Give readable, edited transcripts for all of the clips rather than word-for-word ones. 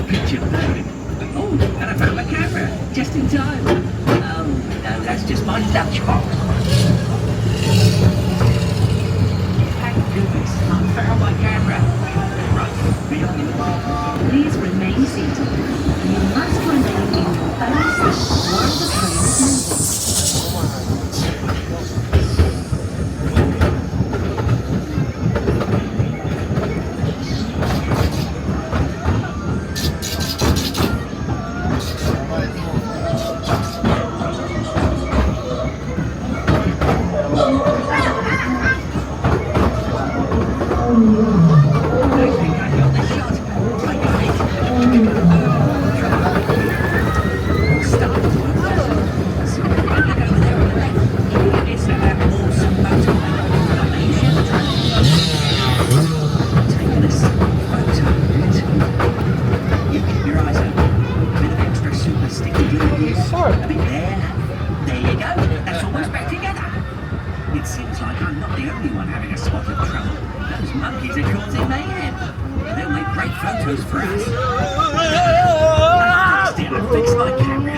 Picture perfect. Oh, and I found my camera, just in time. Oh, no, that's just my lunchbox. Thank goodness, I found my camera. Right, beyond the wall. Please remain seated. You must remain in your own seat while the train is moving. I think I got the shot. I got it. Start. See, look over there on the left. It's that awesome motorway. Not that you should try. Take this photo of it. You keep your eyes open. A bit of extra super sticky glue here. A bit there. There you go. That's almost back together. It seems like I'm not the only one having a spot of trouble. Those monkeys are causing mayhem. They'll make great photos for us. I still fix my camera.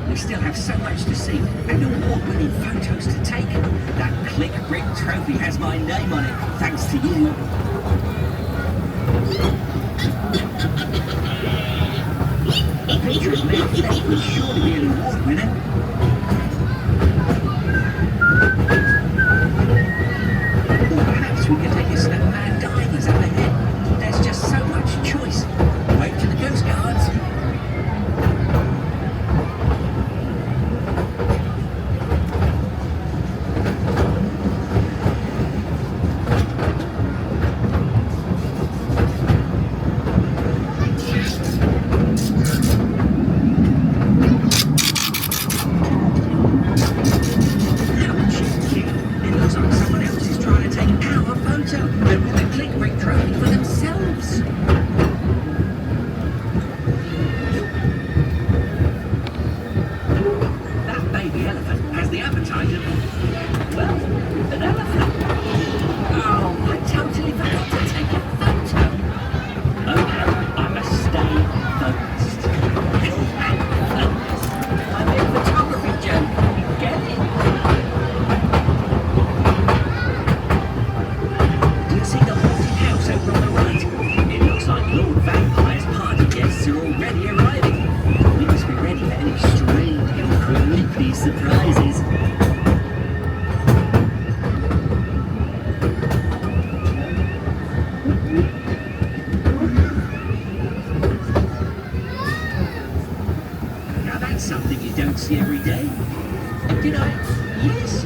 We still have so much to see and award-winning photos to take. That Click Brick trophy has my name on it, thanks to you. A picture of Mayor Fleck would surely be an award winner. Or perhaps we could take a snap at our divers up ahead. There's just so much choice. Wait to the Coast Guards. It looks like someone else is trying to take our photo and win the Click Brick trophy for themselves. That baby elephant has the appetite of, well, an elephant. Oh, I totally forgot to take a photo. Okay, I must stay focused. I'm in photography, Joe. You get it? Do you see the haunted house over on the right? It looks like Lord Vampire's party guests are already arriving. We must be ready for any strange and creepy surprises. Now that's something you don't see every day. Did I? Yes,